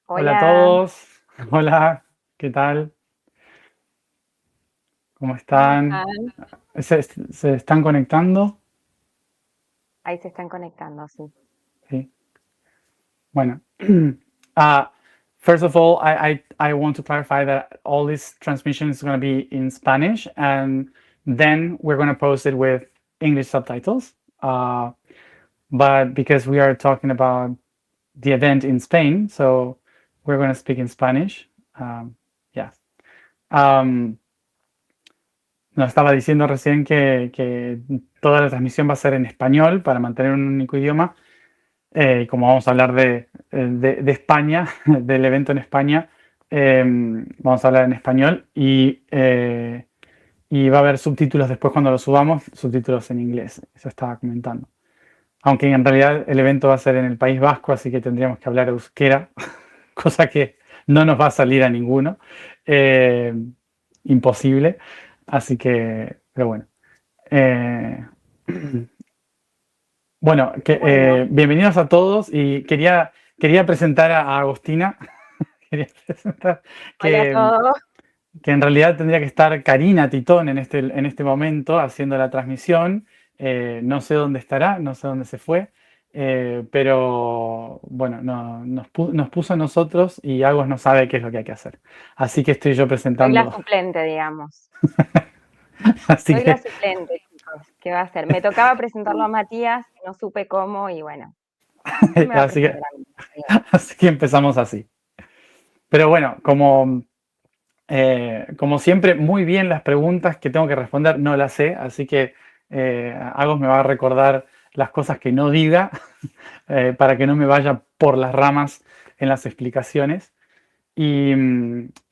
Hola a Hola, todos, hola, ¿qué tal? ¿Cómo ¿cómo están? están? ¿Se están conectando? Ahí se están conectando, sí. Sí. Bueno, uh, first of all, I want to clarify that all this transmission is going to be in Spanish, and then we're going to post it with English subtitles. Uh, but because we are talking about the event in Spain, so we're going to speak in Spanish. Yeah. Um, Nos estaba diciendo recién que toda la transmisión va a ser en español para mantener un único idioma. Y como vamos a hablar de España, del evento en España, vamos a hablar en español y va a haber subtítulos después cuando lo subamos, subtítulos en inglés. Eso estaba comentando. Aunque en realidad el evento va a ser en el País Vasco, así que tendríamos que hablar euskera, cosa que no nos va a salir a ninguno. Eh, Imposible. Así que, pero bueno. Eh, bueno, Bueno, bienvenidos a todos y quería presentar a Agostina. Quería presentar hola a que, todos. que en realidad tendría que estar Karina Titón en este momento haciendo la transmisión. No sé dónde estará, no sé dónde se fue, pero bueno, nos puso a nosotros y Agos no sabe qué es lo que hay que hacer. Así que estoy yo Soy la presentando. suplente, digamos. Así Soy la que, suplente, chicos. ¿Qué va a hacer? Me tocaba presentarlo a Matías, no supe cómo y bueno, él me va a así que, presentar a mí. Digamos. así que empezamos así. Pero bueno, como siempre, muy bien las preguntas que tengo que responder, no las sé, así que Agos me va a recordar las cosas que no diga para que no me vaya por las ramas en las explicaciones. Y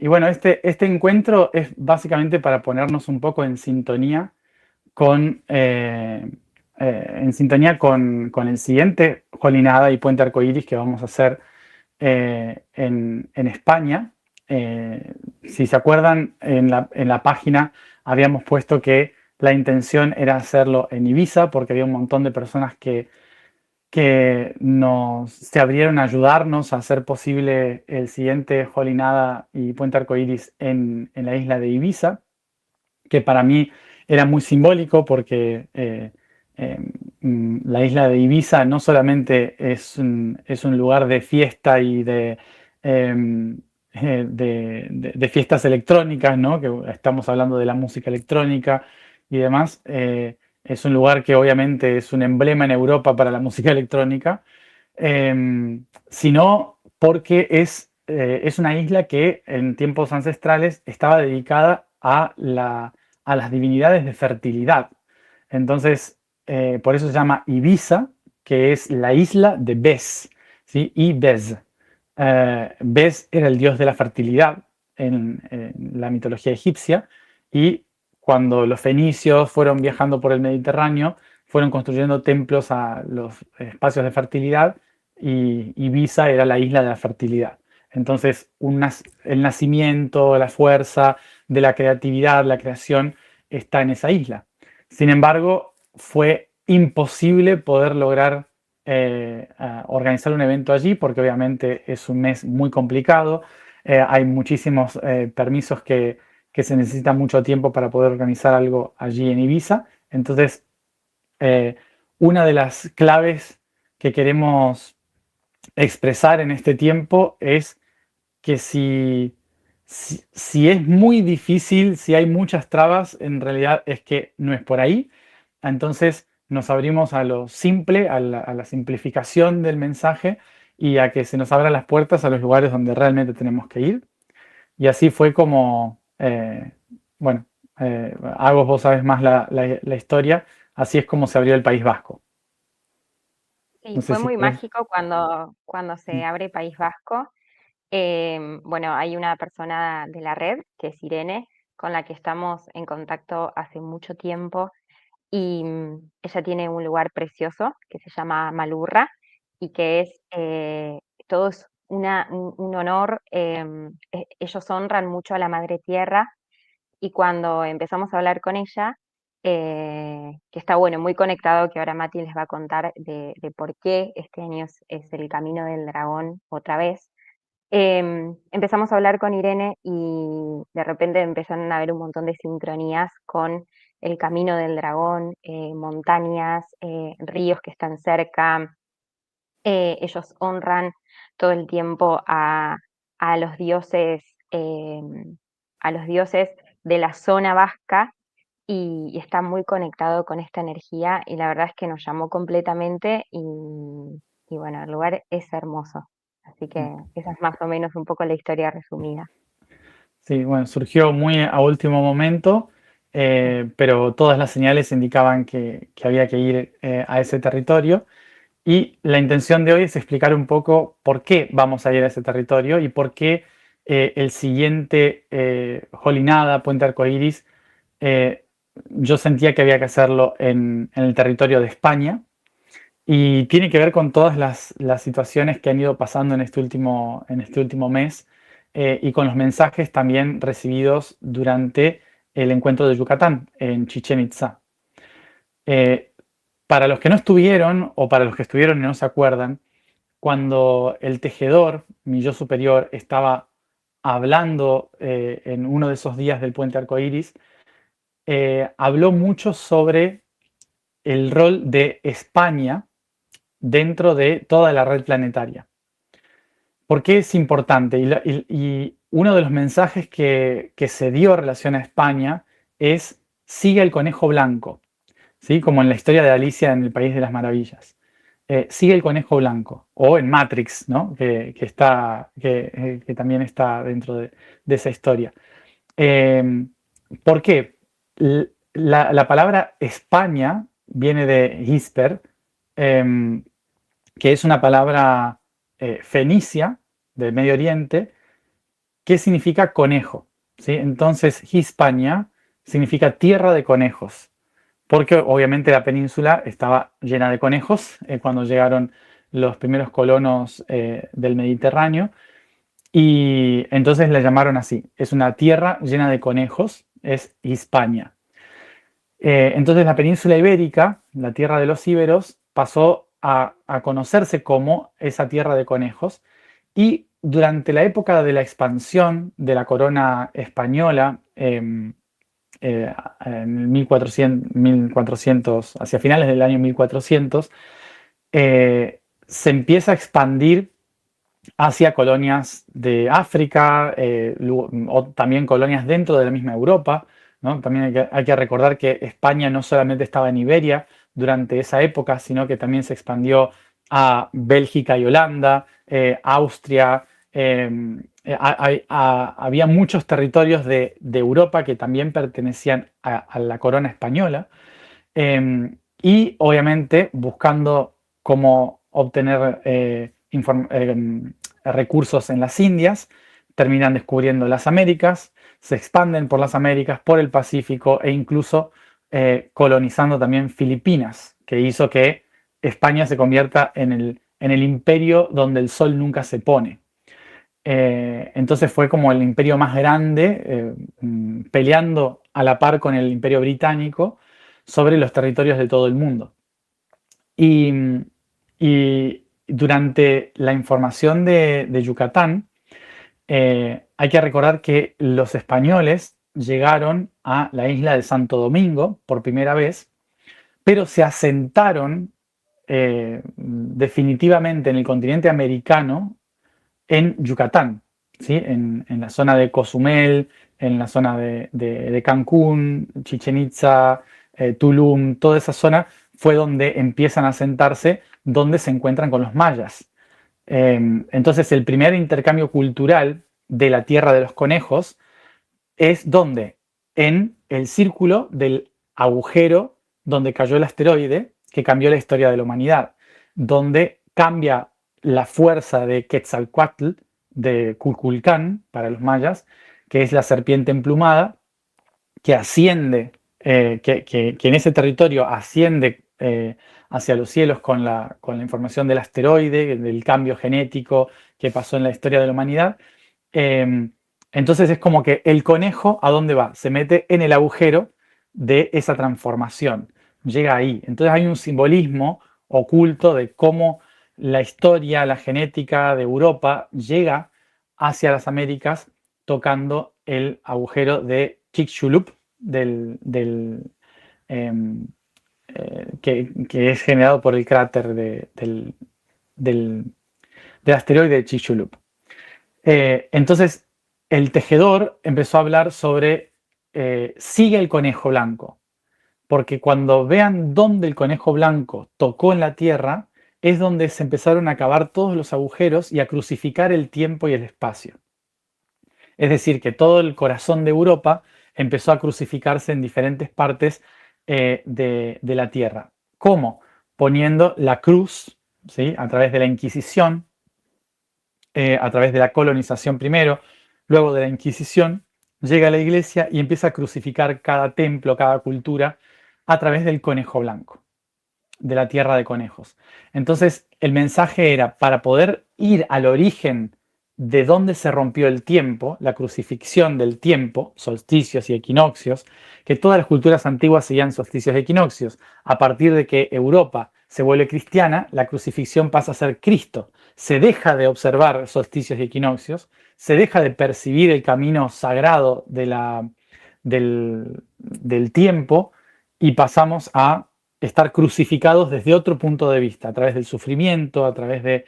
bueno, este encuentro es básicamente para ponernos un poco en sintonía con el siguiente Jolinada y Puente Arcoíris que vamos a hacer en España. Si se acuerdan, en la página habíamos puesto que la intención era hacerlo en Ibiza porque había un montón de personas que se abrieron a ayudarnos a hacer posible el siguiente Jolinada y Puente Arcoíris en la isla de Ibiza, que para mí era muy simbólico porque eh, la isla de Ibiza no solamente es un lugar de fiesta y de fiestas electrónicas, ¿no? Que estamos hablando de la música electrónica y demás. Es un lugar que obviamente es un emblema en Europa para la música electrónica, sino porque es una isla que en tiempos ancestrales estaba dedicada a las divinidades de fertilidad. Entonces, por eso se llama Ibiza, que es la isla de Bes, ¿sí? Ibez. Bes era el dios de la fertilidad en la mitología egipcia y cuando los fenicios fueron viajando por el Mediterráneo, fueron construyendo templos a los espacios de fertilidad y Ibiza era la isla de la fertilidad. Entonces, el nacimiento, la fuerza de la creatividad, la creación, está en esa isla. Sin embargo, fue imposible poder lograr organizar un evento allí porque obviamente es un mes muy complicado, hay muchísimos permisos que se necesita mucho tiempo para poder organizar algo allí en Ibiza. Entonces, eh, una de las claves que queremos expresar en este tiempo es que si es muy difícil, si hay muchas trabas, en realidad es que no es por ahí. Entonces nos abrimos a lo simple, a la simplificación del mensaje y a que se nos abran las puertas a los lugares donde realmente tenemos que ir. Y así fue como, bueno, Agos, vos sabes más la historia, así es como se abrió el País Vasco. Sí, No sé fue si muy querés. mágico cuando se abre País Vasco. Bueno, hay una persona de la red, que es Irene, con la que estamos en contacto hace mucho tiempo y ella tiene un lugar precioso que se llama Malurra y que es todo es un honor. Ellos honran mucho a la madre tierra y cuando empezamos a hablar con ella, que está bueno, muy conectado, que ahora Mati les va a contar de por qué este año es el Camino del Dragón otra vez. Empezamos a hablar con Irene y de repente empezaron a haber un montón de sincronías con el camino del dragón, montañas, ríos que están cerca. Ellos honran todo el tiempo a los dioses, a los dioses de la zona vasca y está muy conectado con esta energía y la verdad es que nos llamó completamente y bueno, el lugar es hermoso. Así que esa es más o menos un poco la historia resumida. Sí, bueno, surgió muy a último momento, pero todas las señales indicaban que había que ir a ese territorio. Y la intención de hoy es explicar un poco por qué vamos a ir a ese territorio y por qué el siguiente Jolinada, Puente Arcoíris, eh, yo sentía que había que hacerlo en el territorio de España. Y tiene que ver con todas las situaciones que han ido pasando en este último mes y con los mensajes también recibidos durante el encuentro de Yucatán en Chichén Itzá. Eh, para los que no estuvieron o para los que estuvieron y no se acuerdan, cuando el tejedor, mi yo superior, estaba hablando en uno de esos días del Puente Arcoíris, habló mucho sobre el rol de España dentro de toda la red planetaria. ¿Por qué es importante? Y uno de los mensajes que se dio en relación a España es sigue el conejo blanco, ¿sí? Como en la historia de Alicia en el País de las Maravillas. Sigue el conejo blanco, o en Matrix, ¿no? Que también está dentro de esa historia. ¿Por qué? La palabra España viene de Hisper, em, que es una palabra fenicia del Medio Oriente que significa conejo, ¿sí? Entonces, Hispania significa tierra de conejos, porque obviamente la península estaba llena de conejos cuando llegaron los primeros colonos del Mediterráneo y entonces la llamaron así. Es una tierra llena de conejos, es Hispania. Entonces la península ibérica, la tierra de los íberos, pasó a conocerse como esa tierra de conejos y durante la época de la expansión de la corona española, en 1400, hacia finales del año 1400, se empieza a expandir hacia colonias de África, o también colonias dentro de la misma Europa, ¿no? También hay que recordar que España no solamente estaba en Iberia durante esa época, sino que también se expandió a Bélgica y Holanda, Austria. Había muchos territorios de Europa que también pertenecían a la corona española. Y obviamente buscando cómo obtener recursos en las Indias, terminan descubriendo las Américas, se expanden por las Américas, por el Pacífico e incluso colonizando también Filipinas, que hizo que España se convierta en el imperio donde el sol nunca se pone. Entonces fue como el imperio más grande, peleando a la par con el imperio británico sobre los territorios de todo el mundo. Y, y durante la información de Yucatán, hay que recordar que los españoles llegaron a la isla de Santo Domingo por primera vez, pero se asentaron definitivamente en el continente americano en Yucatán, ¿sí? En la zona de Cozumel, en la zona de Cancún, Chichen Itza, Tulum, toda esa zona fue donde empiezan a sentarse, donde se encuentran con los mayas. Entonces el primer intercambio cultural de la Tierra de los Conejos es donde, en el círculo del agujero donde cayó el asteroide que cambió la historia de la humanidad, donde cambia la fuerza de Quetzalcoatl, de Kukulcán para los mayas, que es la serpiente emplumada, que asciende, que en ese territorio asciende hacia los cielos con la información del asteroide, del cambio genético que pasó en la historia de la humanidad. Eh, entonces es como que el conejo, ¿a dónde va? Se mete en el agujero de esa transformación, llega ahí. Entonces hay un simbolismo oculto de cómo la historia, la genética de Europa llega hacia las Américas, tocando el agujero de Chicxulub, em, que es generado por el cráter del, del asteroide Chicxulub. Entonces, el tejedor empezó a hablar sobre sigue el conejo blanco, porque cuando vean dónde el conejo blanco tocó en la Tierra, es donde se empezaron a cavar todos los agujeros y a crucificar el tiempo y el espacio. Es decir, que todo el corazón de Europa empezó a crucificarse en diferentes partes de la Tierra. ¿Cómo? Poniendo la cruz, ¿sí? A través de la Inquisición, a través de la colonización primero, luego de la Inquisición, llega a la Iglesia y empieza a crucificar cada templo, cada cultura, a través del conejo blanco, de la tierra de conejos. Entonces, el mensaje era, para poder ir al origen de dónde se rompió el tiempo, la crucifixión del tiempo, solsticios y equinoccios, que todas las culturas antiguas seguían solsticios y equinoccios. A partir de que Europa se vuelve cristiana, la crucifixión pasa a ser Cristo. Se deja de observar solsticios y equinoccios, se deja de percibir el camino sagrado del tiempo y pasamos a estar crucificados desde otro punto de vista, a través del sufrimiento, a través de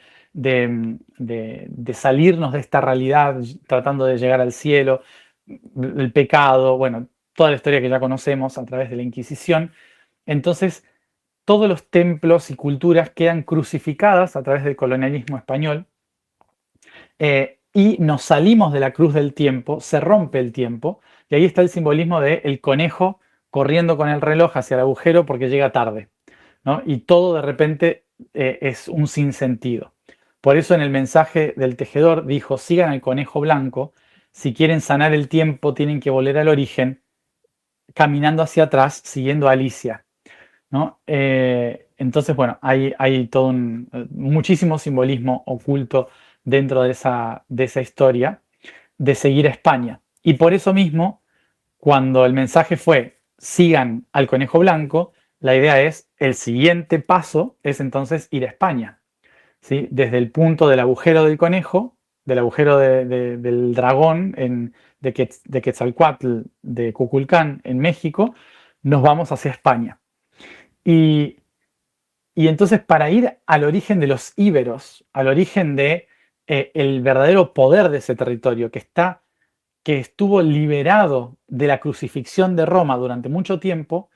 salirnos de esta realidad, tratando de llegar al cielo, el pecado, bueno, toda la historia que ya conocemos a través de la Inquisición. Entonces, todos los templos y culturas quedan crucificadas a través del colonialismo español y nos salimos de la cruz del tiempo, se rompe el tiempo, y ahí está el simbolismo del conejo corriendo con el reloj hacia el agujero porque llega tarde, ¿no? Y todo de repente es un sinsentido. Por eso en el mensaje del tejedor dijo, sigan al conejo blanco, si quieren sanar el tiempo tienen que volver al origen, caminando hacia atrás, siguiendo a Alicia, ¿no? Entonces, bueno, hay todo muchísimo simbolismo oculto dentro de esa historia de seguir a España. Y por eso mismo, cuando el mensaje fue sigan al conejo blanco, la idea es el siguiente paso es entonces ir a España, ¿sí? Desde el punto del agujero del conejo, del agujero del dragón de Quetzalcóatl, de Cuculcán en México, nos vamos hacia España. Y, y entonces para ir al origen de los íberos, al origen de el verdadero poder de ese territorio que estuvo liberado de la crucifixión de Roma durante mucho tiempo,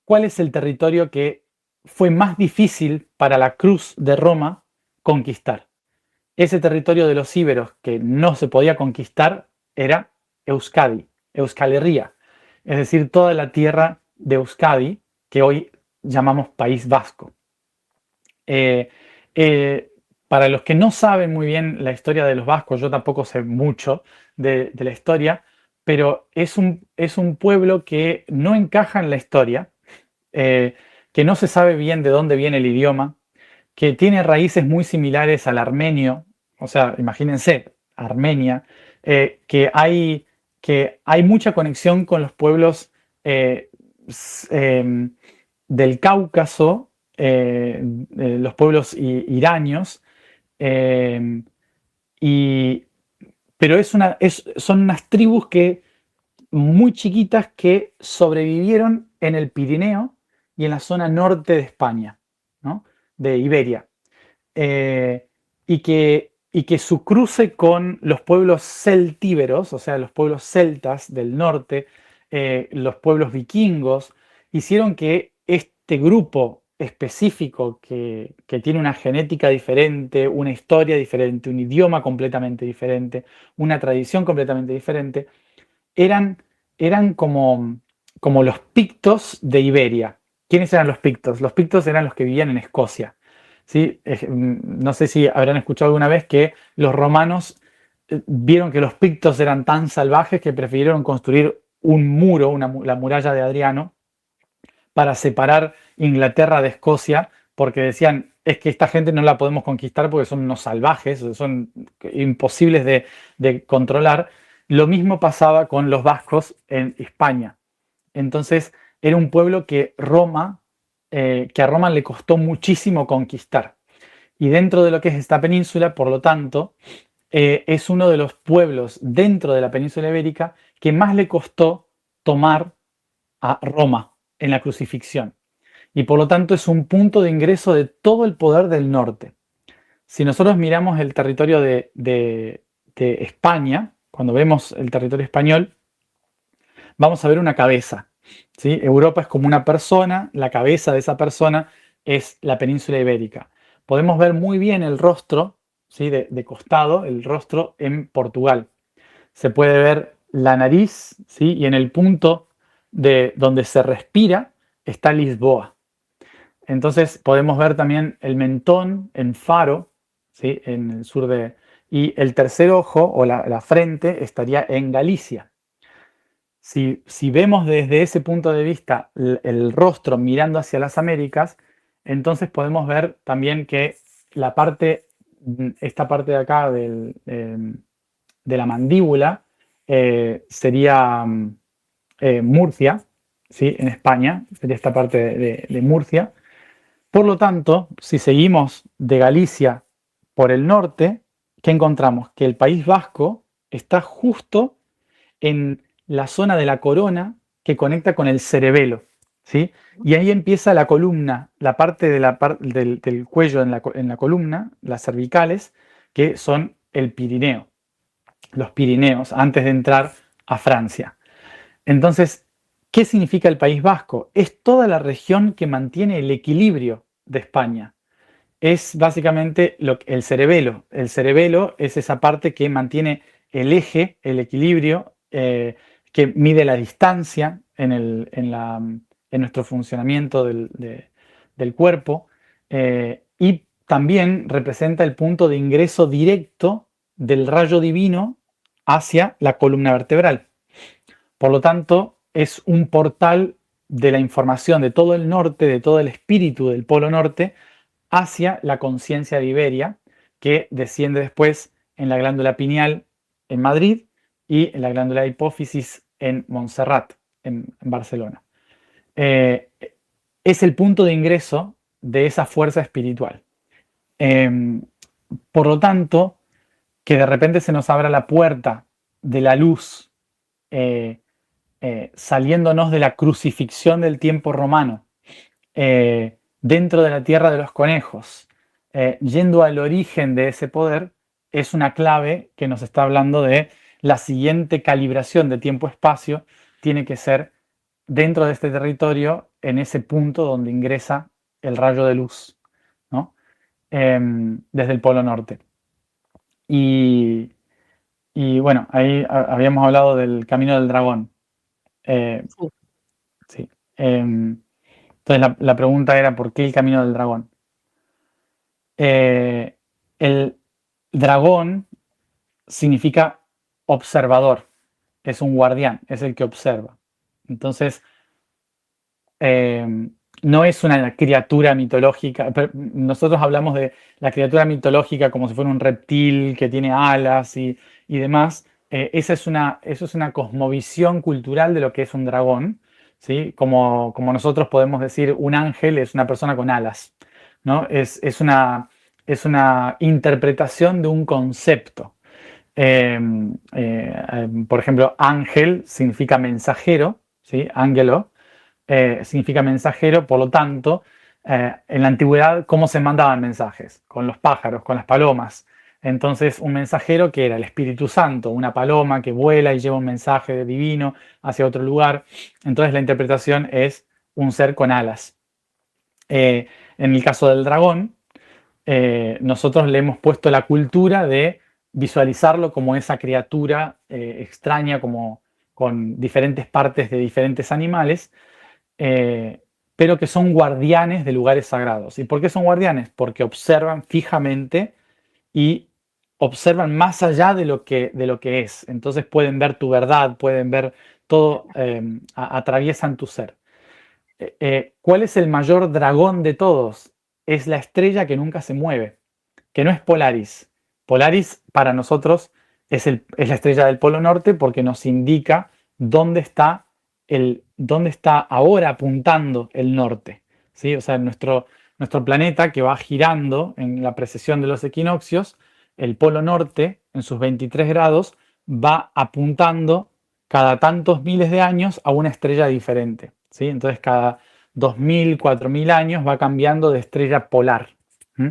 ¿cuál es el territorio que fue más difícil para la cruz de Roma conquistar? Ese territorio de los íberos que no se podía conquistar era Euskadi, Euskal Herria, es decir, toda la tierra de Euskadi que hoy llamamos País Vasco. Eh, eh, para los que no saben muy bien la historia de los vascos, yo tampoco sé mucho de la historia, pero es un pueblo que no encaja en la historia, eh, que no se sabe bien de dónde viene el idioma, que tiene raíces muy similares al armenio, o sea, imagínense, Armenia, que hay mucha conexión con los pueblos eh, del Cáucaso, los pueblos iranios, eh, y, pero son unas tribus muy chiquitas que sobrevivieron en el Pirineo y en la zona norte de España, ¿no? De Iberia. Y que su cruce con los pueblos celtíberos, o sea, los pueblos celtas del norte, los pueblos vikingos, hicieron que este grupo específico que tiene una genética diferente, una historia diferente, un idioma completamente diferente, una tradición completamente diferente, eran, eran como los pictos de Iberia. ¿Quiénes eran los pictos? Los pictos eran los que vivían en Escocia. ¿Sí? No sé si habrán escuchado alguna vez que los romanos vieron que los pictos eran tan salvajes que prefirieron construir un muro, la muralla de Adriano, para separar Inglaterra de Escocia, porque decían, es que esta gente no la podemos conquistar porque son unos salvajes, son imposibles de controlar. Lo mismo pasaba con los vascos en España. Entonces era un pueblo que a Roma le costó muchísimo conquistar. Y dentro de lo que es esta península, por lo tanto, es uno de los pueblos dentro de la península ibérica que más le costó tomar a Roma en la crucifixión. Y por lo tanto es un punto de ingreso de todo el poder del norte. Si nosotros miramos el territorio de España, cuando vemos el territorio español, vamos a ver una cabeza. ¿Sí? Europa es como una persona, la cabeza de esa persona es la península ibérica. Podemos ver muy bien el rostro, ¿sí? de costado, el rostro en Portugal. Se puede ver la nariz, ¿sí? Y en el punto de donde se respira está Lisboa. Entonces podemos ver también el mentón en Faro, ¿sí? En el sur de... Y el tercer ojo o la frente estaría en Galicia. Si vemos desde ese punto de vista el rostro mirando hacia las Américas, entonces podemos ver también que la parte, esta parte de acá de la mandíbula sería Murcia, ¿sí? En España, sería esta parte de Murcia. Por lo tanto, si seguimos de Galicia por el norte, ¿qué encontramos? Que el País Vasco está justo en la zona de la corona que conecta con el cerebelo, ¿sí? Y ahí empieza la columna, la parte del cuello en la columna, las cervicales, que son el Pirineo, los Pirineos, antes de entrar a Francia. Entonces, ¿qué significa el País Vasco? Es toda la región que mantiene el equilibrio de España. Es básicamente el cerebelo. El cerebelo es esa parte que mantiene el eje, el equilibrio, que mide la distancia en nuestro funcionamiento del cuerpo, y también representa el punto de ingreso directo del rayo divino hacia la columna vertebral. Por lo tanto, es un portal de la información de todo el norte, de todo el espíritu del Polo Norte, hacia la conciencia de Iberia, que desciende después en la glándula pineal en Madrid y en la glándula hipófisis en Montserrat, en Barcelona. Eh, es el punto de ingreso de esa fuerza espiritual. Eh, por lo tanto, que de repente se nos abra la puerta de la luz, saliéndonos de la crucifixión del tiempo romano, dentro de la tierra de los conejos, yendo al origen de ese poder, es una clave que nos está hablando de la siguiente calibración de tiempo-espacio, tiene que ser dentro de este territorio, en ese punto donde ingresa el rayo de luz, ¿no? Desde el Polo Norte. Y, y bueno, ahí habíamos hablado del camino del dragón. Sí. Sí. Entonces la pregunta era, ¿por qué el camino del dragón? El dragón significa observador, es un guardián, es el que observa. Entonces, no es una criatura mitológica. Nosotros hablamos de la criatura mitológica como si fuera un reptil que tiene alas y demás. Eso es una cosmovisión cultural de lo que es un dragón, ¿sí? Como nosotros podemos decir, un ángel es una persona con alas, ¿no? Es una interpretación de un concepto. Por ejemplo, ángel significa mensajero, ¿sí? Ángelo significa mensajero, por lo tanto, en la antigüedad, ¿cómo se mandaban mensajes? Con los pájaros, con las palomas. Entonces, un mensajero que era el Espíritu Santo, una paloma que vuela y lleva un mensaje divino hacia otro lugar. Entonces, la interpretación es un ser con alas. En el caso del dragón, nosotros le hemos puesto la cultura de visualizarlo como esa criatura extraña, como con diferentes partes de diferentes animales, eh, pero que son guardianes de lugares sagrados. ¿Y por qué son guardianes? Porque observan fijamente y observan más allá de lo que es. Entonces pueden ver tu verdad, pueden ver todo, atraviesan tu ser. ¿Cuál es el mayor dragón de todos? Es la estrella que nunca se mueve, que no es Polaris. Polaris para nosotros es la estrella del Polo Norte porque nos indica dónde está ahora apuntando el norte, ¿sí? O sea, nuestro planeta que va girando en la precesión de los equinoccios, el Polo Norte en sus 23 grados, va apuntando cada tantos miles de años a una estrella diferente, ¿sí? Entonces cada 2000, 4000 años va cambiando de estrella polar. ¿Mm?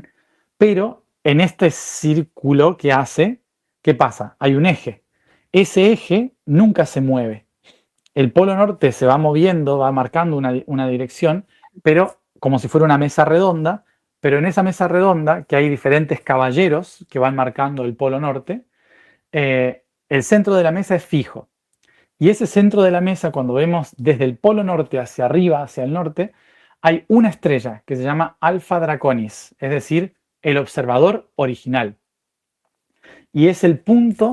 Pero en este círculo que hace, ¿qué pasa? Hay un eje. Ese eje nunca se mueve. El polo norte se va moviendo, va marcando una dirección, pero como si fuera una mesa redonda, pero en esa mesa redonda, que hay diferentes caballeros que van marcando el polo norte, el centro de la mesa es fijo. Y ese centro de la mesa, cuando vemos desde el polo norte hacia arriba, hacia el norte, hay una estrella que se llama Alpha Draconis, es decir, el observador original. Y es el punto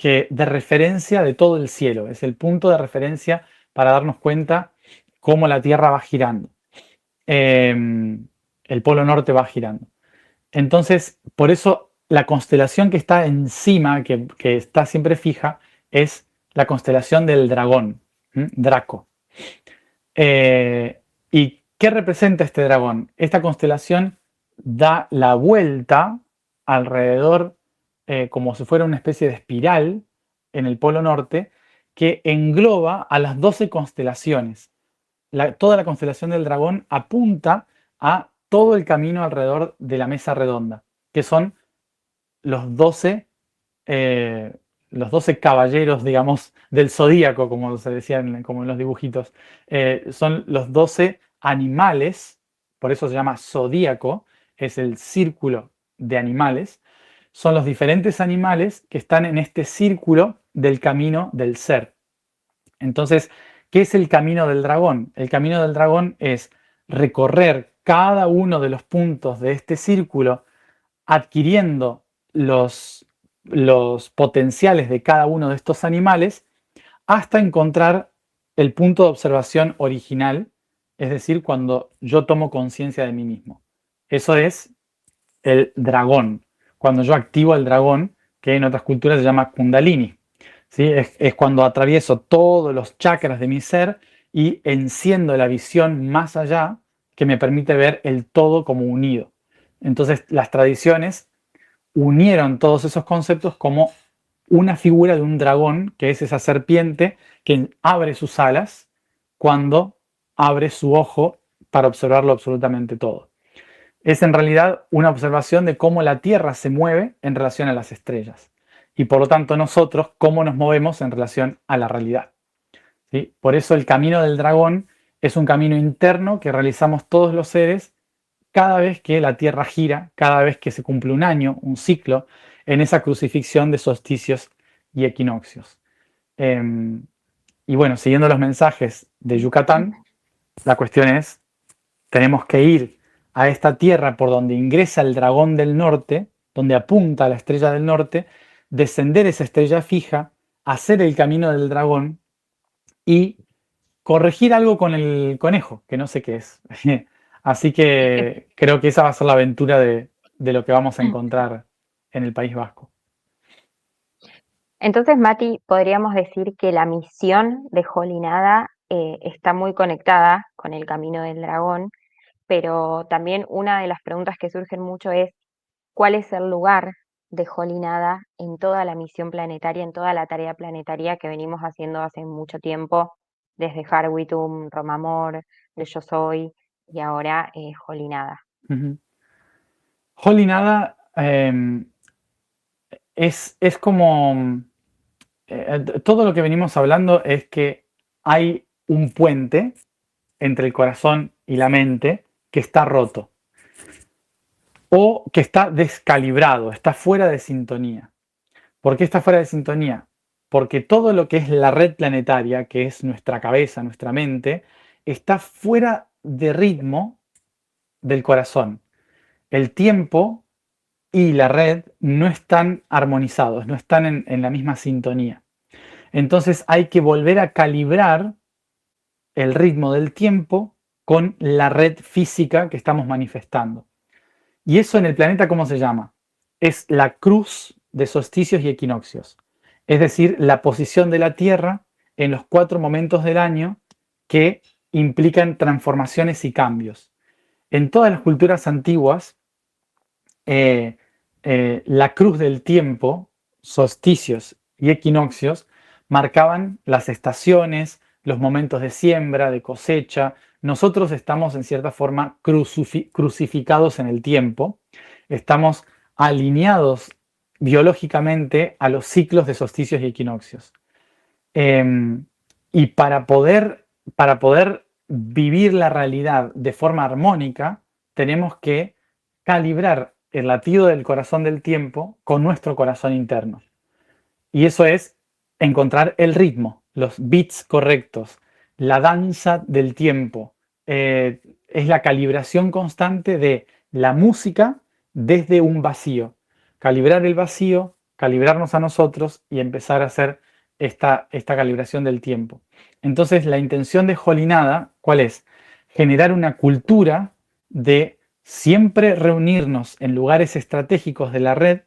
de referencia de todo el cielo, es el punto de referencia para darnos cuenta cómo la Tierra va girando. El polo norte va girando. Entonces, por eso la constelación que está encima, que está siempre fija, es la constelación del dragón, Draco. ¿Y qué representa este dragón? Esta constelación da la vuelta alrededor, como si fuera una especie de espiral en el polo norte, que engloba a las 12 constelaciones. Toda la constelación del dragón apunta a todo el camino alrededor de la mesa redonda, que son los 12, los 12 caballeros, digamos, del zodíaco, como se decían, como en los dibujitos. Son los 12 animales, por eso se llama zodíaco, es el círculo de animales. Son los diferentes animales que están en este círculo del camino del ser. Entonces, ¿qué es el camino del dragón? El camino del dragón es recorrer cada uno de los puntos de este círculo adquiriendo los potenciales de cada uno de estos animales hasta encontrar el punto de observación original, es decir, cuando yo tomo conciencia de mí mismo. Eso es el dragón, cuando yo activo el dragón, que en otras culturas se llama Kundalini. ¿Sí? Es cuando atravieso todos los chakras de mi ser y enciendo la visión más allá que me permite ver el todo como unido. Entonces las tradiciones unieron todos esos conceptos como una figura de un dragón, que es esa serpiente que abre sus alas cuando abre su ojo para observarlo absolutamente todo. Es en realidad una observación de cómo la Tierra se mueve en relación a las estrellas y por lo tanto nosotros cómo nos movemos en relación a la realidad. ¿Sí? Por eso el camino del dragón es un camino interno que realizamos todos los seres cada vez que la Tierra gira, cada vez que se cumple un año, un ciclo, en esa crucifixión de solsticios y equinoccios. Y bueno, siguiendo los mensajes de Yucatán, la cuestión es, tenemos que ir a esta tierra por donde ingresa el dragón del norte, donde apunta la estrella del norte, descender esa estrella fija, hacer el camino del dragón y corregir algo con el conejo, que no sé qué es. Así que creo que esa va a ser la aventura de lo que vamos a encontrar en el País Vasco. Entonces, Mati, podríamos decir que la misión de Jolinada está muy conectada con el Camino del Dragón, pero también una de las preguntas que surgen mucho es, ¿cuál es el lugar de Jolinada en toda la misión planetaria, en toda la tarea planetaria que venimos haciendo hace mucho tiempo, desde Harwitum, Romamor, de Yo Soy y ahora Jolinada? Holy Nada es como todo lo que venimos hablando es que hay un puente entre el corazón y la mente que está roto o que está descalibrado, está fuera de sintonía. ¿Por qué está fuera de sintonía? Porque todo lo que es la red planetaria, que es nuestra cabeza, nuestra mente, está fuera de ritmo del corazón. El tiempo y la red no están armonizados, no están en la misma sintonía. Entonces hay que volver a calibrar el ritmo del tiempo con la red física que estamos manifestando. Y eso en el planeta, ¿cómo se llama? Es la cruz de solsticios y equinoccios. Es decir, la posición de la Tierra en los 4 momentos del año que implican transformaciones y cambios. En todas las culturas antiguas, la cruz del tiempo solsticios y equinoccios marcaban las estaciones, los momentos de siembra, de cosecha. Nosotros estamos en cierta forma crucificados en el tiempo, estamos alineados biológicamente a los ciclos de solsticios y equinoccios. Y para poder vivir la realidad de forma armónica, tenemos que calibrar el latido del corazón del tiempo con nuestro corazón interno. Y eso es encontrar el ritmo, los beats correctos, la danza del tiempo. Es la calibración constante de la música desde un vacío. Calibrar el vacío, calibrarnos a nosotros y empezar a hacer esta calibración del tiempo. Entonces, la intención de Jolinada, ¿cuál es? Generar una cultura de siempre reunirnos en lugares estratégicos de la red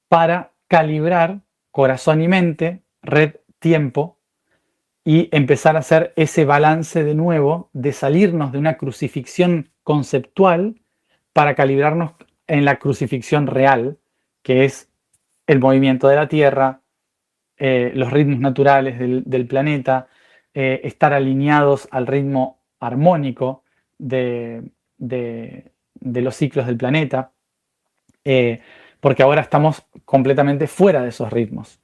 para calibrar corazón y mente, red, tiempo, y empezar a hacer ese balance de nuevo, de salirnos de una crucifixión conceptual para calibrarnos en la crucifixión real, que es el movimiento de la Tierra, los ritmos naturales del planeta, estar alineados al ritmo armónico de los ciclos del planeta, eh, porque ahora estamos completamente fuera de esos ritmos.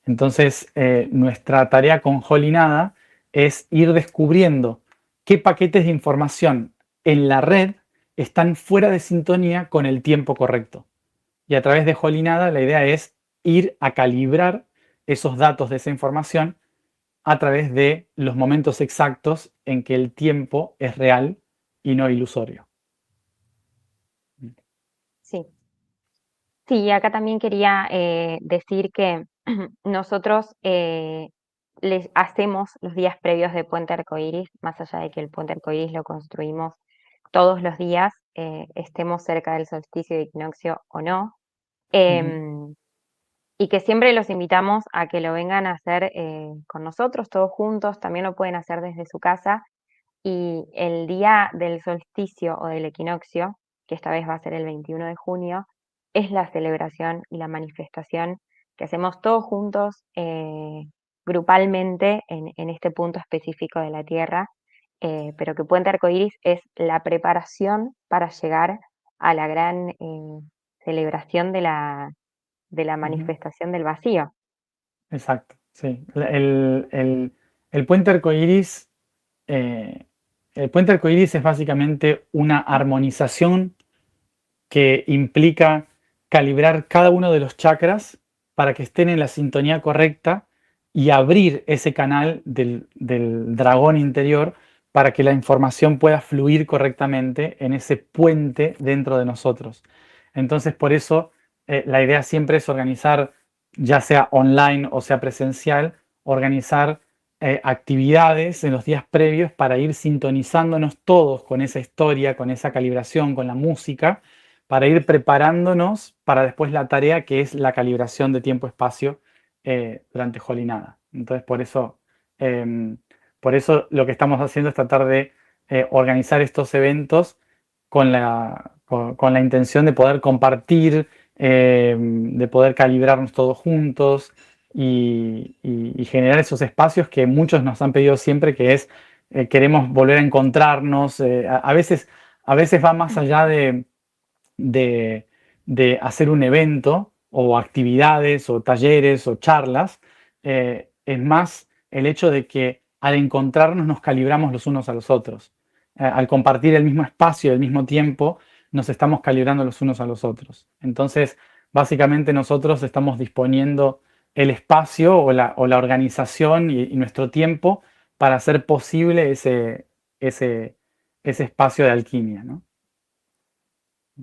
Entonces, nuestra tarea con Jolinada es ir descubriendo qué paquetes de información en la red están fuera de sintonía con el tiempo correcto. Y a través de Jolinada la idea es ir a calibrar esos datos de esa información a través de los momentos exactos en que el tiempo es real y no ilusorio. Sí. Sí, acá también quería decir que nosotros les hacemos los días previos de Puente Arcoíris, más allá de que el Puente Arcoíris lo construimos todos los días, estemos cerca del solsticio de equinoccio o no, Ujú. em, y que siempre los invitamos a que lo vengan a hacer con nosotros, todos juntos, también lo pueden hacer desde su casa, y el día del solsticio o del equinoccio, que esta vez va a ser el 21 de junio, es la celebración y la manifestación que hacemos todos juntos, grupalmente, en este punto específico de la Tierra, pero que Puente Arcoíris es la preparación para llegar a la gran celebración de la Ujú. manifestación del vacío. Exacto, sí. El puente arcoíris, eh, el puente arcoíris es básicamente una armonización que implica calibrar cada uno de los chakras para que estén en la sintonía correcta y abrir ese canal del dragón interior para que la información pueda fluir correctamente en ese puente dentro de nosotros. Entonces, por eso la idea siempre es organizar, ya sea online o sea presencial, organizar actividades en los días previos para ir sintonizándonos todos con esa historia, con esa calibración, con la música, para ir preparándonos para después la tarea que es la calibración de tiempo-espacio durante Jolinada. Entonces, em, por eso lo que estamos haciendo es tratar de organizar estos eventos con la intención de poder compartir, de poder calibrarnos todos juntos y generar esos espacios que muchos nos han pedido siempre, que es queremos volver a encontrarnos. A veces va más allá de, de hacer un evento o actividades o talleres o charlas, es más el hecho de que al encontrarnos nos calibramos los unos a los otros. Al compartir el mismo espacio, el mismo tiempo, nos estamos calibrando los unos a los otros. Entonces, básicamente nosotros estamos disponiendo el espacio o la organización y nuestro tiempo para hacer posible ese, ese espacio de alquimia, ¿no?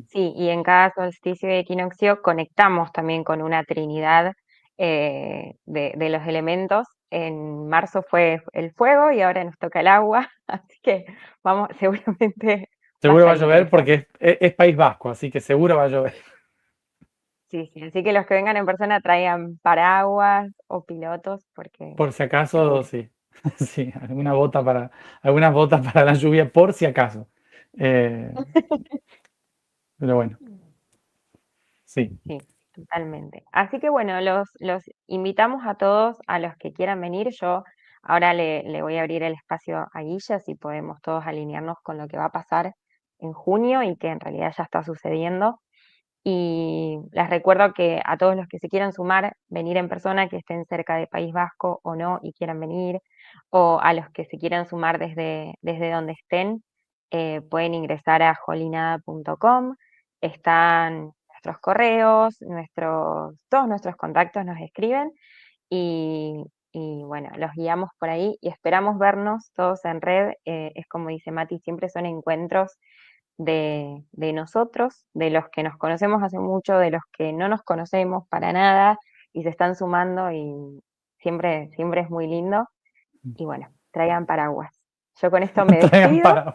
Sí, y en cada solsticio y equinoccio conectamos también con una trinidad de los elementos. En marzo fue el fuego y ahora nos toca el agua, así que vamos, seguramente Seguro vaya va a a llover interesar. porque es País Vasco, así que seguro va a llover. Sí, sí, así que los que vengan en persona traigan paraguas o pilotos, porque Por si acaso, seguro. sí. Sí, algunas botas para la lluvia, por si acaso. Eh, pero bueno, sí. Sí. Totalmente. Así que bueno, los invitamos a todos, a los que quieran venir. Yo ahora le voy a abrir el espacio a Guilla, si podemos todos alinearnos con lo que va a pasar en junio y que en realidad ya está sucediendo. Y les recuerdo que a todos los que se quieran sumar, venir en persona, que estén cerca de País Vasco o no y quieran venir, o a los que se quieran sumar desde donde estén, pueden ingresar a jolinada.com. Están nuestros correos, todos nuestros contactos nos escriben y bueno, los guiamos por ahí y esperamos vernos todos en red. Es como dice Mati, siempre son encuentros de nosotros, de los que nos conocemos hace mucho, de los que no nos conocemos para nada y se están sumando y siempre es muy lindo. Y bueno, traigan paraguas. Yo con esto me Traigan despido. paraguas.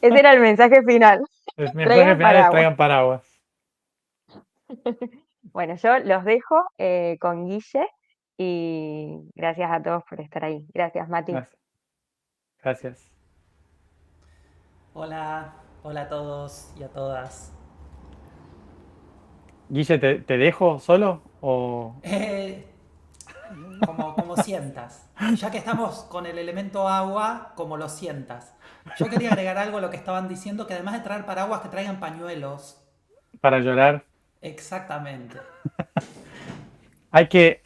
Ese era el mensaje final. El mensaje Traigan final es paraguas. traigan paraguas. Bueno, yo los dejo con Guille y gracias a todos por estar ahí. Gracias, Mati. Gracias. Gracias. Hola, hola a todos y a todas. Guille, ¿te dejo solo? O... Eh, como sientas. Ya que estamos con el elemento agua, como lo sientas. Yo quería agregar algo a lo que estaban diciendo, que además de traer paraguas, que traigan pañuelos. para llorar. Exactamente. Hay que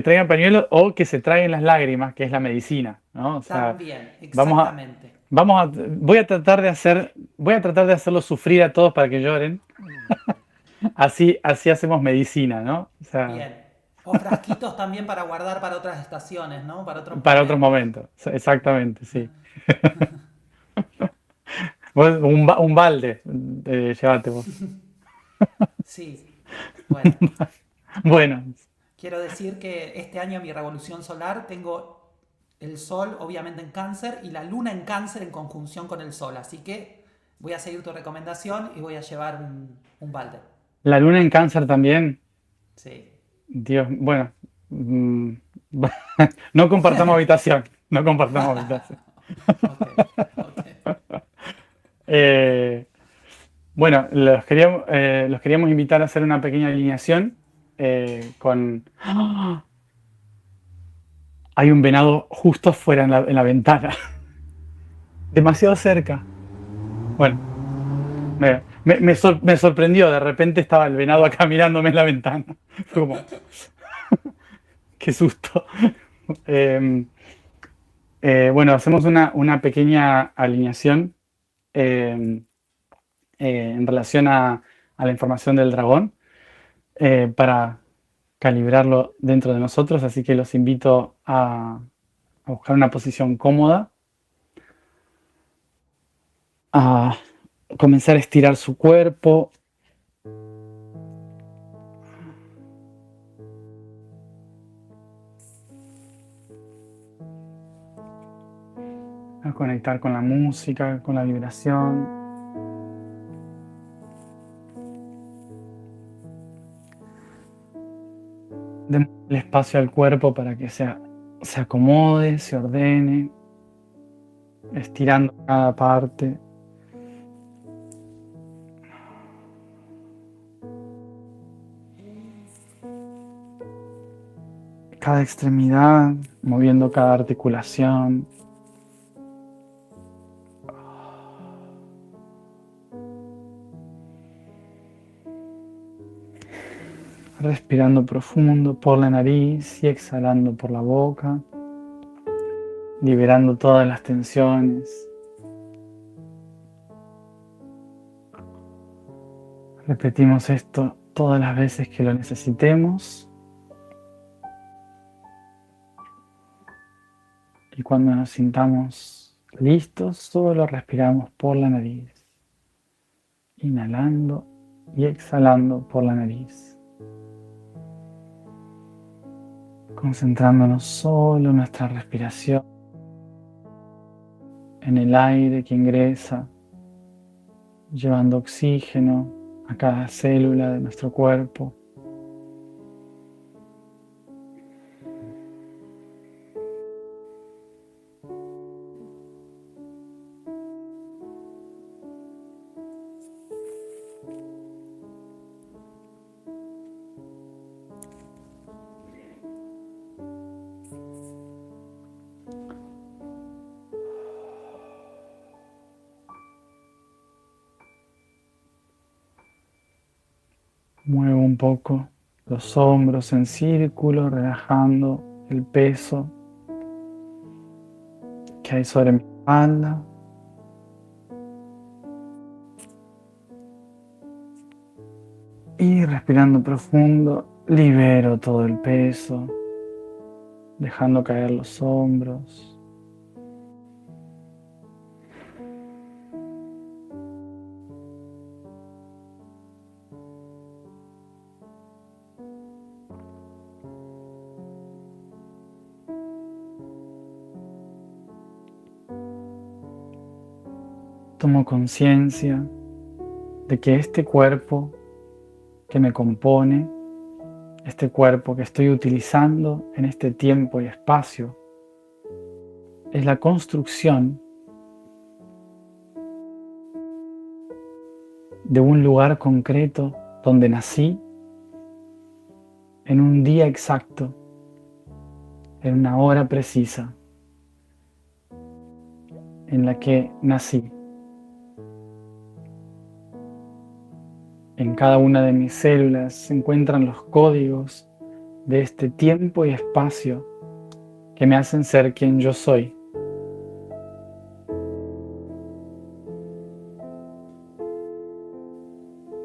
traigan pañuelos o que se traigan las lágrimas, que es la medicina, ¿no? O sea, También, vamos a, exactamente. voy a tratar de hacerlos sufrir a todos para que lloren. Así hacemos medicina, ¿no? O sea, Bien. O frasquitos también para guardar para otras estaciones, ¿no? Para otros para otros momentos. momentos. Exactamente, sí. Un balde, llévate vos. Sí. Bueno, Bueno, quiero decir que este año mi revolución solar tengo el sol obviamente en cáncer y la luna en cáncer en conjunción con el sol. Así que voy a seguir tu recomendación y voy a llevar un balde. la luna en cáncer también. Sí. Dios, bueno, mm, no compartamos habitación, no compartamos habitación. Ok, ok. Eh, bueno, los queríamos invitar a hacer una pequeña alineación con... ¡Ah! Hay un venado justo afuera en la ventana, demasiado cerca. Bueno, me sorprendió, de repente estaba el venado acá mirándome en la ventana. Fue como, qué susto. Eh, bueno, hacemos una pequeña alineación eh, en relación a la información del dragón para calibrarlo dentro de nosotros, así que los invito a buscar una posición cómoda, a comenzar a estirar su cuerpo, a conectar con la música, con la vibración. Demos el espacio al cuerpo para que se acomode, se ordene, estirando cada parte. Cada extremidad, moviendo cada articulación. Respirando profundo por la nariz y exhalando por la boca, liberando todas las tensiones. Repetimos esto todas las veces que lo necesitemos. Y cuando nos sintamos listos, solo respiramos por la nariz, inhalando y exhalando por la nariz, concentrándonos solo en nuestra respiración, en el aire que ingresa, llevando oxígeno a cada célula de nuestro cuerpo. Muevo un poco los hombros en círculo, relajando el peso que hay sobre mi espalda. Y respirando profundo, libero todo el peso, dejando caer los hombros. Tomo conciencia de que este cuerpo que me compone, este cuerpo que estoy utilizando en este tiempo y espacio, es la construcción de un lugar concreto donde nací en un día exacto, en una hora precisa en la que nací. En cada una de mis células se encuentran los códigos de este tiempo y espacio que me hacen ser quien yo soy.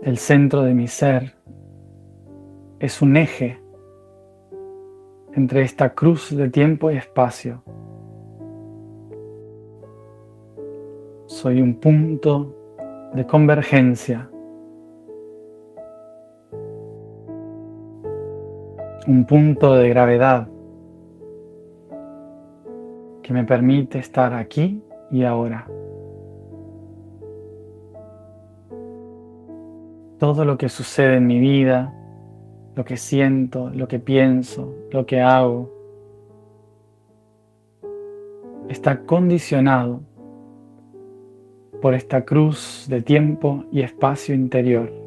El centro de mi ser es un eje entre esta cruz de tiempo y espacio. Soy un punto de convergencia, un punto de gravedad que me permite estar aquí y ahora. Todo lo que sucede en mi vida, lo que siento, lo que pienso, lo que hago, está condicionado por esta cruz de tiempo y espacio interior.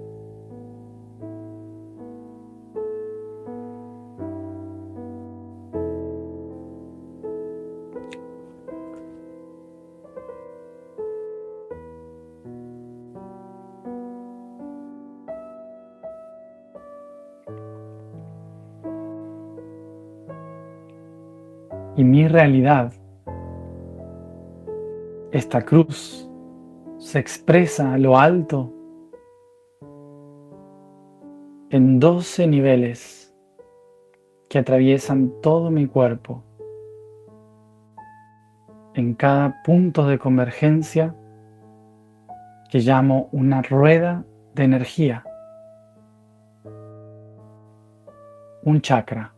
Y mi realidad, esta cruz, se expresa a lo alto en 12 niveles que atraviesan todo mi cuerpo. En cada punto de convergencia que llamo una rueda de energía, un chakra.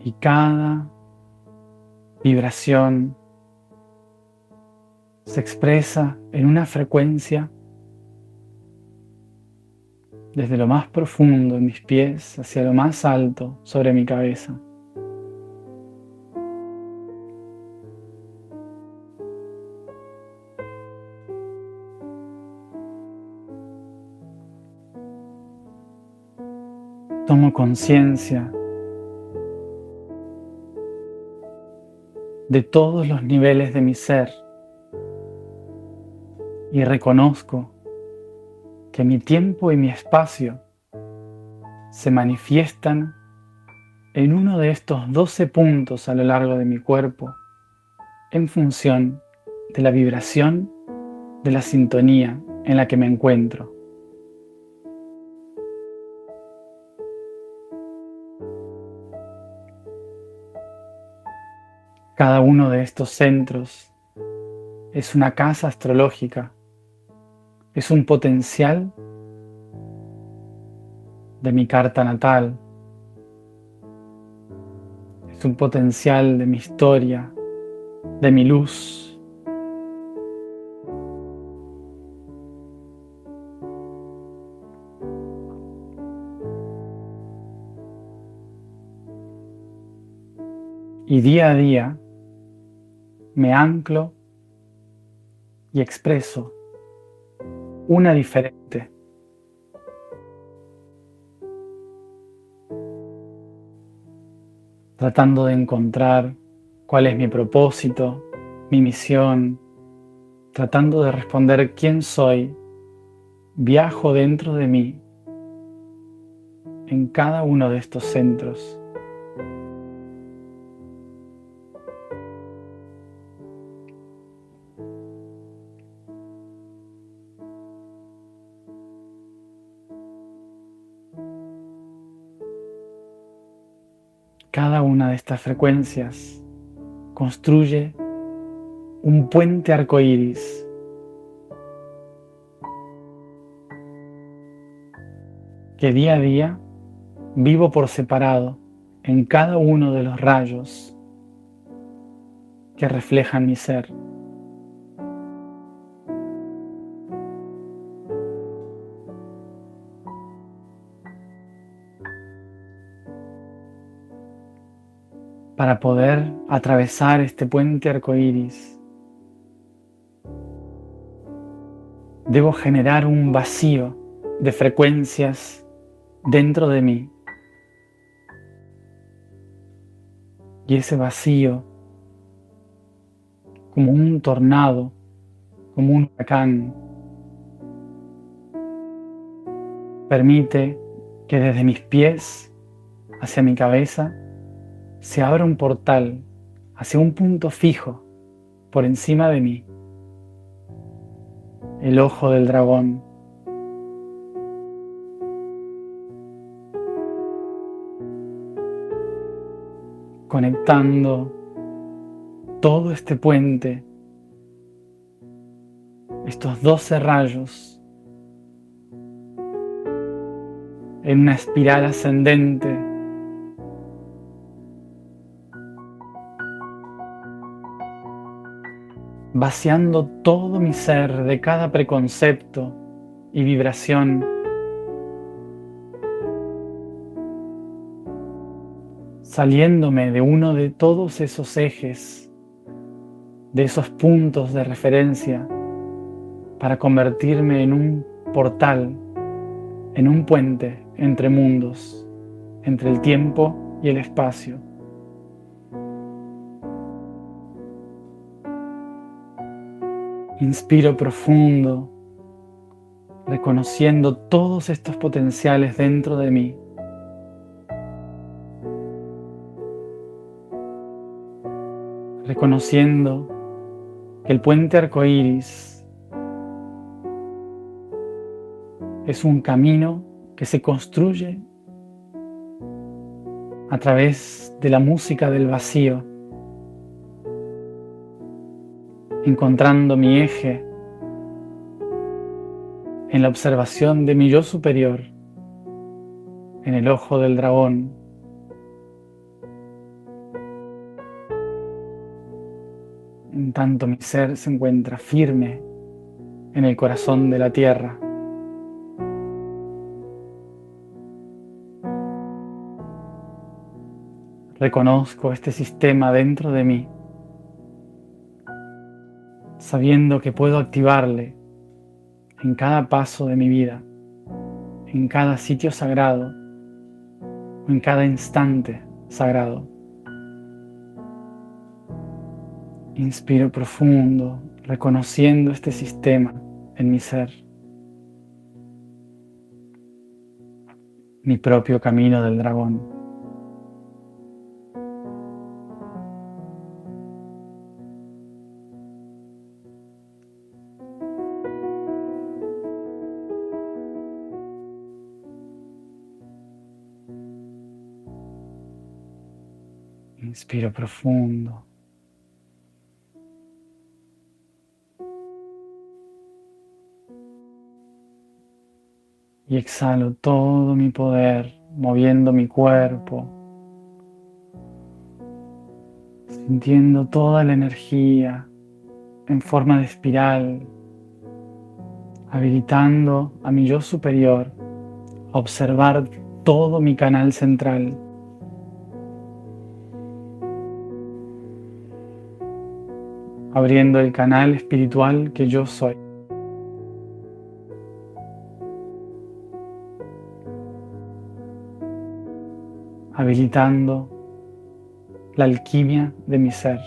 Y cada vibración se expresa en una frecuencia desde lo más profundo de mis pies hacia lo más alto sobre mi cabeza. Tomo conciencia de todos los niveles de mi ser y reconozco que mi tiempo y mi espacio se manifiestan en uno de estos 12 puntos a lo largo de mi cuerpo en función de la vibración de la sintonía en la que me encuentro. Cada uno de estos centros es una casa astrológica, es un potencial de mi carta natal, es un potencial de mi historia, de mi luz. Y día a día me anclo y expreso una diferente. Tratando de encontrar cuál es mi propósito, mi misión, tratando de responder quién soy viajo dentro de mí, en cada uno de estos centros. Cada una de estas frecuencias construye un puente arcoíris que día a día vivo por separado en cada uno de los rayos que reflejan mi ser. Para poder atravesar este puente arcoíris, debo generar un vacío de frecuencias dentro de mí. Y ese vacío, como un tornado, como un huracán, permite que desde mis pies hacia mi cabeza se abra un portal hacia un punto fijo por encima de mí, el ojo del dragón. Conectando todo este puente, estos 12 rayos, en una espiral ascendente, vaciando todo mi ser de cada preconcepto y vibración, saliéndome de uno de todos esos ejes, de esos puntos de referencia, para convertirme en un portal, en un puente entre mundos, entre el tiempo y el espacio. Inspiro profundo, reconociendo todos estos potenciales dentro de mí. Reconociendo que el puente arcoíris es un camino que se construye a través de la música del vacío, encontrando mi eje en la observación de mi yo superior, en el ojo del dragón. En tanto mi ser se encuentra firme en el corazón de la tierra. Reconozco este sistema dentro de mí, sabiendo que puedo activarle en cada paso de mi vida, en cada sitio sagrado o en cada instante sagrado. Inspiro profundo, reconociendo este sistema en mi ser, mi propio camino del dragón. Inspiro profundo. Y exhalo todo mi poder, moviendo mi cuerpo, sintiendo toda la energía en forma de espiral, habilitando a mi yo superior a observar todo mi canal central. Abriendo el canal espiritual que yo soy. Habilitando la alquimia de mi ser.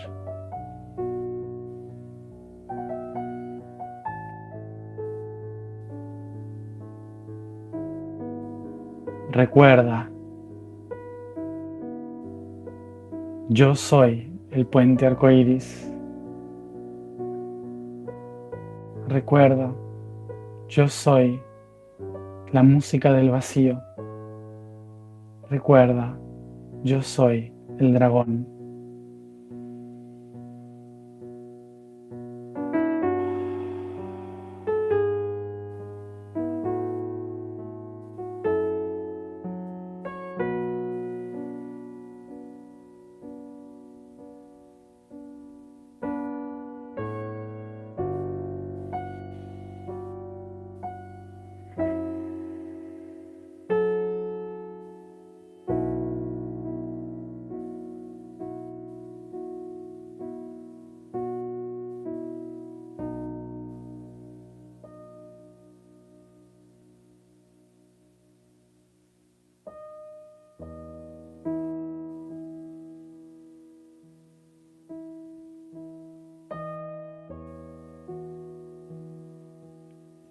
Recuerda, yo soy el puente arcoíris. Recuerda, yo soy la música del vacío. Recuerda, yo soy el dragón.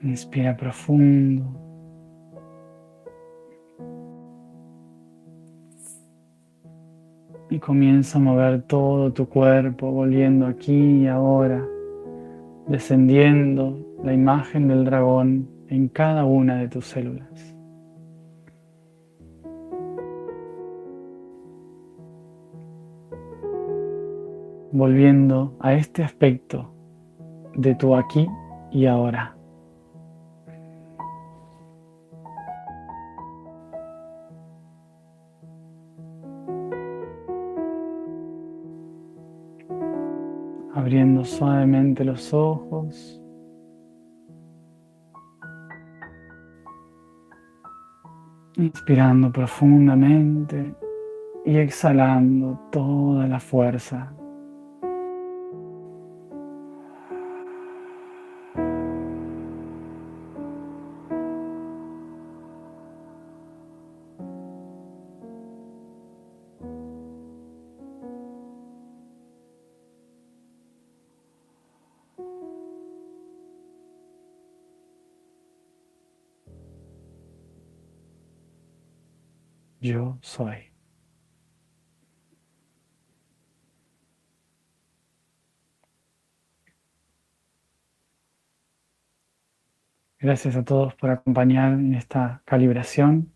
Inspira profundo. Y comienza a mover todo tu cuerpo, volviendo aquí y ahora, descendiendo la imagen del dragón en cada una de tus células. Volviendo a este aspecto de tu aquí y ahora. Abriendo suavemente los ojos. Inspirando profundamente y exhalando toda la fuerza. Yo soy. Gracias a todos por acompañar en esta calibración,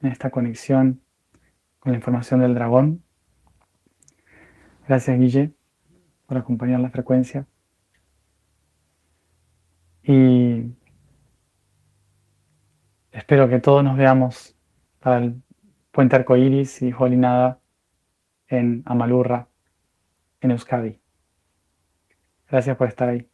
en esta conexión con la información del dragón. Gracias, Guille, por acompañar la frecuencia. Y espero que todos nos veamos para el Puente Arcoíris y Jolinada en Amalurra, en Euskadi. Gracias por estar ahí.